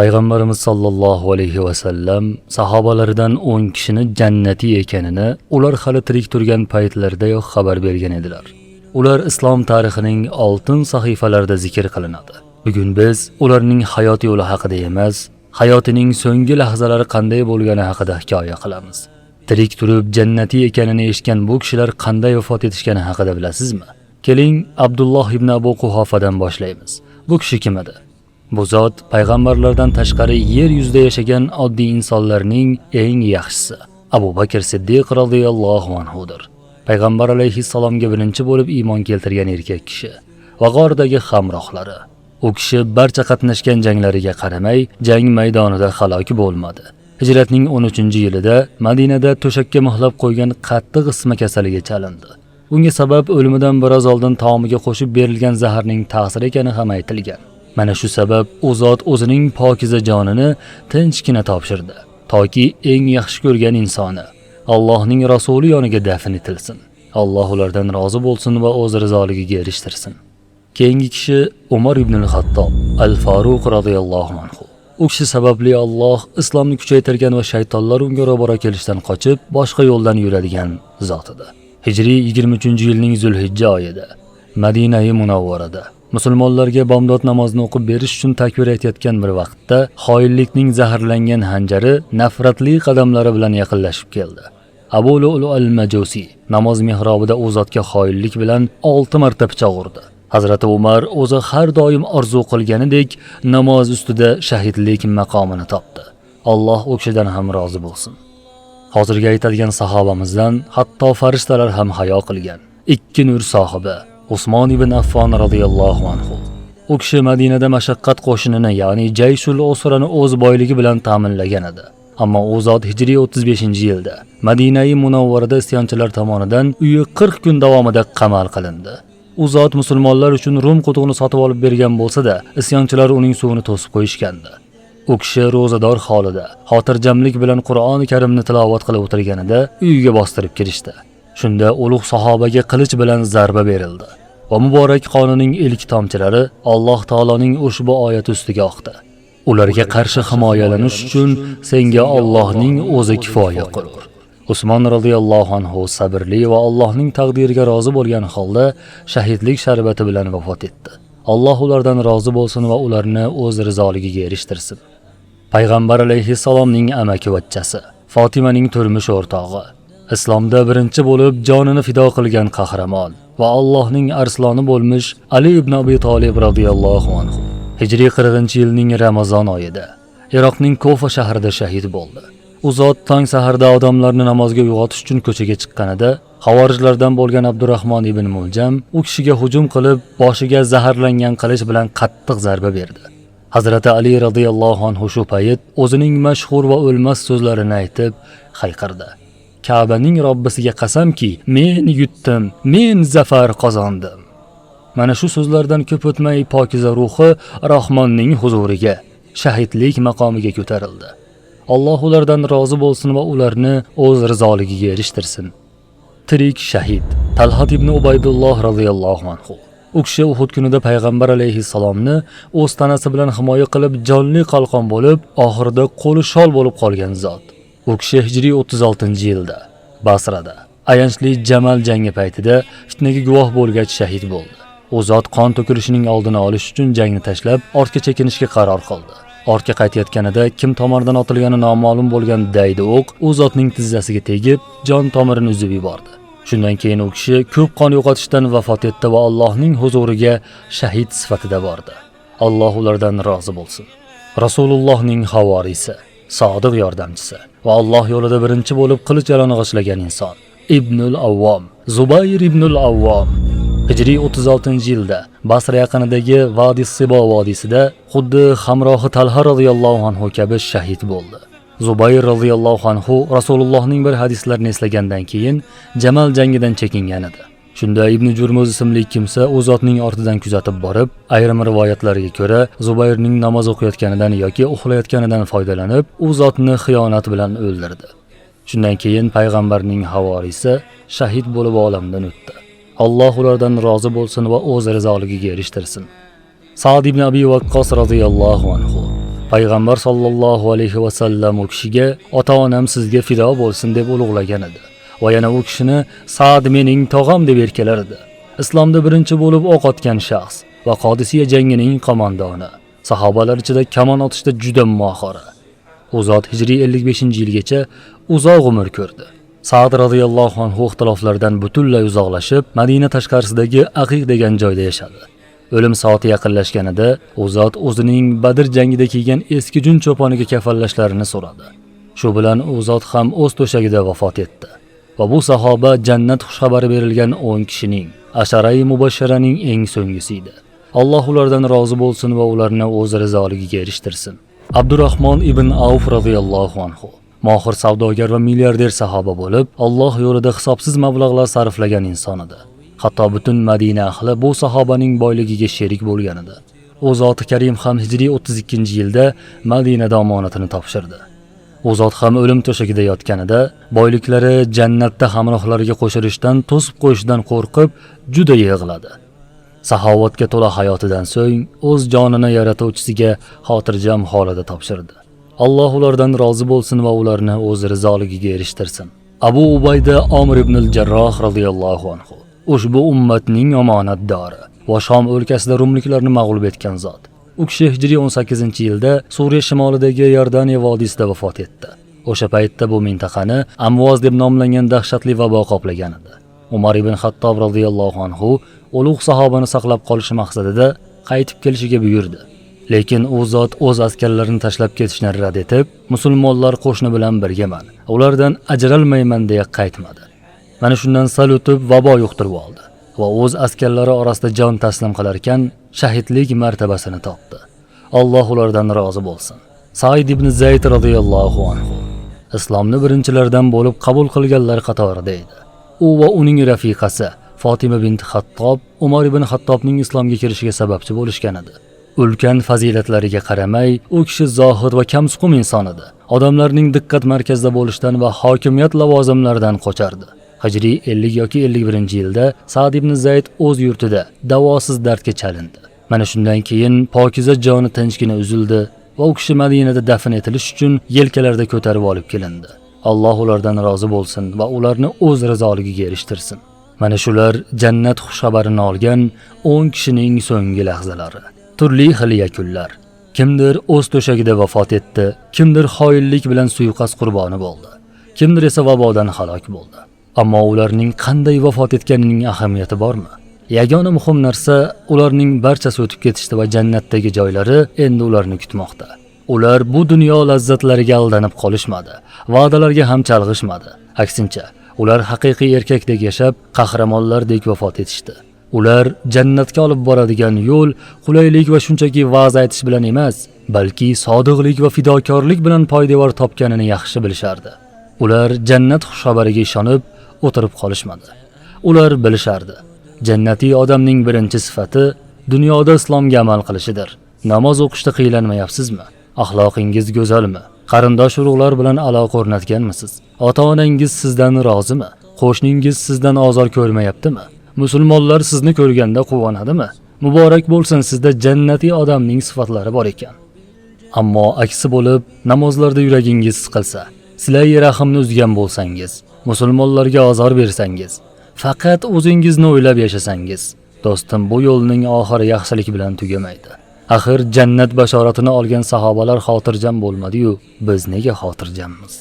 Payg'ambarimiz sollallohu alayhi va sallam sahobalaridan 10 kishini jannatiy ekanini ular hali tirik turgan paytlardayoq xabar bergan edilar. Ular islom tarixining oltin sahifalarida zikr qilinadi. Bugun biz ularning hayot yo'li haqida emas, hayotining so'nggi lahzalari qanday bo'lgani haqida hikoya qilamiz. Tirik turib jannatiy ekanini eshitgan bu kishilar qanday vafot etishgani haqida bilasizmi? Keling, Abdulloh ibn Abu Quhofadan boshlaymiz. Bu kishi kim edi? Bu zot payg'ambarlardan tashqari yer yuzida yashagan oddiy insonlarning eng yaxshisi. Abu Bakr Siddiq radhiyallohu anhudir. Payg'ambar alayhissalomga birinchi bo'lib iymon keltirgan erkak kishi va g'ordagi hamrohlari. U kishi barcha qatnashgan janglariga qaramay, jang maydonida halok bo'lmadi. Hijratning 13-yilida Madinada to'shakka muhlab qo'ygan qattiq isitma kasaliga chalindi. Bunga sabab o'limidan biroz oldin taomiga qo'shib berilgan zaharning ta'siri ekani ham aytilgan. Mana shu sabab u zot o'zining pokiza jonini tinchgina topshirdi, toki eng yaxshi ko'rgan insoni, Allohning rasuli yoniga dafn etilsin. Alloh ulardan rozi bo'lsin va o'z rizoligiga erishtirsin. Keyingi kishi Umar ibn al-Xattob al-Faruq radhiyallohu anhu. U kishi sababli Alloh islomni kuchaytirgan va shaytonlar unga ro'baro kelishdan qochib, boshqa yo'ldan yuradigan zot edi. Hijriy 23-yilning Zulhijja oyida Madina-i Munawvarada musulmonlarga bomdod namozini o'qib berish uchun takbir aytayotgan bir vaqtda xoinlikning zaharlangan hanjari nafratli qadamlari bilan yaqinlashib keldi. Abu Lu'lu al-Majusi namoz mihrobida u zotga xoinlik bilan 6 marta pichoq urdi. Hazrati Umar o'zi har doim orzu qilganidek namoz ustida shahidlik maqomini topdi. Alloh u kishidan ham rozi bo'lsin. Hozirga aytadigan sahobamizdan hatto farishtalar ham hayo qilgan. Ikki nur sohibi Usmon ibn Affon radhiyallohu anhu. U kishi Madinada mashaqqat qo'shinini, ya'ni Jayshul Usrani o'z boyligi bilan ta'minlagan edi. Ammo u zot hijriy 35-yilda Madina-i Munawvarada isyonchilar tomonidan uyi 40 kun davomida qamal qilindi. U zot musulmonlar uchun Rum qutug'ini sotib olib bergan bo'lsa-da, isyonchilar uning suvini to'sib qo'yishgandi. U kishi ro'zador holida, xotirjamlik bilan Qur'oni Karimni tilovat qilib o'tirganida uyiga bostirib kirishdi. Shunda ulug' sahobaga qilich bilan zarba berildi va muborak qonining ilk tomchilari Alloh taoloning ushbu oyati ustiga oqdi. Ularga qarshi himoyalanish uchun senga Allohning o'zi kifoya qilur. Usmon radhiyallohu anhu sabrli va Allohning taqdiriga rozi bo'lgan holda shahidlik sharbati bilan vafot etdi. Alloh ulardan rozi bo'lsin va ularni o'z rizoligiga erishtirsin. Payg'ambar alayhissalomning amakivachchasi, Fotimaning turmush o'rtog'i, islomda birinchi bo'lib jonini fido qilgan qahramon va Allohning arsloni bo'lmish Ali ibn Abi Talib radhiyallohu anhu hijriy 40-yilning Ramazon oyida Iroqning Kufa shahrida shahid bo'ldi. U zot tong saharda odamlarni namozga uyg'otish uchun ko'chaga chiqqanida xavorijlardan bo'lgan Abdurrahmon ibn Muljam u kishiga hujum qilib, boshiga zaharlangan qilich bilan qattiq zarba berdi. Hazrati Ali radhiyallohu anhu shu payt o'zining mashhur va o'lmas so'zlarini aytib hayqirdi. Ka'baning Robbisiga qasamki, men yutdim, men zafar qozondim. Mana shu so'zlardan ko'p o'tmay pokiza ruhi Rahmonning huzuriga, shahidlik maqomiga ko'tarildi. Alloh ulardan rozi bo'lsin va ularni o'z rizoligiga erishtirsin. Tirik shahid Talhat ibn Ubaydulloh radhiyallohu anhu. U kishi Uhud kunida payg'ambar alayhissalomni o'z tanasi bilan himoya qilib, jonli qalqon bo'lib, oxirida qo'li shol bo'lib qolgan zot. U kishi hijriy 36-yilda Basrada ayanchli Jamal jangi paytida fitnaga guvoh bo'lgach shahid bo'ldi. U zot qon to'kilishining oldini olish uchun jangni tashlab, ortga chekinishga qaror qildi. Ortga qaytayotganida kim tomonidan otilgani noma'lum bo'lgan daydi o'q u zotning tizzasiga tegib, jon tomirini uzib yubordi. Shundan keyin u kishi ko'p qon yo'qotishdan vafot etdi va Allohning huzuriga shahid sifatida bordi. Alloh ulardan rozi bo'lsin. Rasulullohning havorisi, sodiq yordamchisi va Alloh yo'lida birinchi bo'lib qilich yalang'ochlagan inson Ibnul Avvom, Zubayr ibnul Avvom hijriy 36-yilda Basra yaqinidagi Vadi Sibo vodiysida xuddi hamrohi Talha radhiyallohu anhu kabi shahid bo'ldi. Zubayr radhiyallohu anhu Rasulullohning bir hadislarini eslagandan keyin Jamal jangidan chekingan edi. Shunda Ibn Jurmuz ismli kimsa u zotning ortidan kuzatib borib, ayrim rivoyatlarga ko'ra Zubayrning namoz o'qiyotganidan yoki uxlayotganidan foydalanib, u zotni xiyonat bilan o'ldirdi. Shundan keyin payg'ambarning havorisi shahid bo'lib olamdan o'tdi. Alloh ulardan rozi bo'lsin va o'z rizoligiga erishtirsin. Sa'd ibn Abi Waqqas radhiyallohu anhu Payg'ambar sollallohu alayhi va sallam u kishiga ota-onam sizga fido bo'lsin deb ulug'lagan edi va yana u kishini Sa'd mening tog'am deb erkalar edi. Islomda birinchi bo'lib o'q otgan shaxs va Qodisiya jangining qo'mondoni. Sahobalar ichida kamon otishda juda mohir. U zot hijriy 55-yilgacha uzoq umr ko'rdi. Sa'd radhiyallohu anhu ixtiloflardan butunlay uzoqlashib, Madina tashqarisidagi Aqiq degan joyda yashadi. O'lim soati yaqinlashganida u zot o'zining Badr jangida kiygan eski jun cho'poniga kafallashlarini so'radi. Shu bilan u zot ham o'z to'shagida vafot etdi. Va bu sahoba jannat xushxabari berilgan 10 kishining, asharai mubashsharaning eng so'nggisi edi. Alloh ulardan rozi bo'lsin va ularni o'z rizoligiga erishtirsin. Abdurrahmon ibn Avf radhiyallohu anhu mohir savdogar va milliarder sahoba bo'lib, Alloh yo'lida hisobsiz mablag'lar sarflagan inson edi. Hatto butun Madina ahli bu sahobaning boyligiga sherik bo'lgan edi. U zoti Karim ham hijriy 32-yilda Madinada omonatini topshirdi. U zot ham o'lim to'shagida yotganida boyliklari jannatda hamrohlariga qo'shilishdan to'sib qo'yishdan qo'rqib juda yig'ladi. Saxovatga to'la hayotidan so'ng o'z jonini yaratuvchisiga xotirjam holida topshirdi. Alloh ulardan rozi bo'lsin va ularni o'z rizoligiga erishtirsin. Abu Ubayda Omir ibn al-Jarroh radhiyallohu anhu ushbu ummatning omonatdori va Shom o'lkasida rumliklarni mag'lub etgan zot. U kishi hijriy 18-yilda Suriya shimolidagi Yordaniya vodiysida vafot etdi. O'sha paytda bu mintaqani Amvoz deb nomlangan dahshatli vabo qoplagan edi. Umar ibn Xattob radhiyallohu anhu ulug' sahobani saqlab qolish maqsadida qaytib kelishiga buyurdi. Lekin u zot o'z askarlarini tashlab ketishni rad etib, musulmonlar qo'shni bilan birgaman, ulardan ajralmayman deya qaytmadi. Mana shundan sal o'tib vabo yuqtirib oldi va o'z askarlari orasida jon taslim qilar ekan shahidlik martabasini topdi. Alloh ulardan rozi bo'lsin. Said ibn Zayd radhiyallohu anhu islomni birinchilardan bo'lib qabul qilganlar qatorida edi. U va uning rafiqasi Fatima bint Xattob Umar ibn Xattobning islomga kirishiga sababchi bo'lishgan edi. Ulkan fazilatlariga qaramay, u kishi zohid va kamsuqum inson edi. Odamlarning diqqat markazida bo'lishdan va hokimiyat lavozimlaridan qochardi. Hijriy 50 yoki 51-yilda Sa'd ibn Zayd o'z yurtida davosiz dardga chalindi. Mana shundan keyin pokiza joni tinchgina uzildi va u kishi Madinada dafn etilish uchun yelkalarida ko'tarib olib kelindi. Alloh ulardan rozi bo'lsin va ularni o'z rizoligiga erishtirsin. Mana shular jannat xushxabarini olgan 10 kishining so'nggi lahzalari. Turli xil yakunlar. Kimdir o'z to'shagida vafot etdi, kimdir xoinlik bilan suiqasd qurboni bo'ldi, kimdir esa vabodan halok bo'ldi. Ammo ularning qanday vafot etganining ahamiyati bormi? Yagona muhim narsa ularning barchasi o'tib ketishdi va jannatdagi joylari endi ularni kutmoqda. Ular bu dunyo lazzatlariga aldanib qolishmadi, va'dalarga ham chalg'ishmadi. Aksincha, ular haqiqiy erkakdek yashab, qahramonlardek vafot etishdi. Ular jannatga olib boradigan yo'l qulaylik va shunchaki va'z aytish bilan emas, balki sodiqlik va fidokorlik bilan poydevor topganini yaxshi bilishardi. Ular jannat xushxabariga ishonib o'tirib qolishmadi. Ular bilishardi. Jannatiy odamning birinchi sifati dunyoda islomga amal qilishidir. Namoz o'qishda qiylanmayapsizmi? Axloqingiz go'zalmi? Qarindosh urug'lar bilan aloqa o'rnatganmisiz? Ota-onangiz sizdan rozimi? Qo'shningiz sizdan ozor ko'rmayaptimi? Musulmonlar sizni ko'rganda quvonadimi? Muborak bo'lsin, sizda jannatiy odamning sifatlari bor ekan. Ammo aksi bo'lib, namozlarda yuragingiz siqilsa, silai rahimni uzgan bo'lsangiz, musulmonlarga ozor bersangiz, faqat o'zingizni o'ylab yashasangiz, do'stim, bu yo'lning oxiri yaxshilik bilan tugamaydi. Axir jannat bashoratini olgan sahobalar xotirjam bo'lmadi-yu, biz nega xotirjammiz?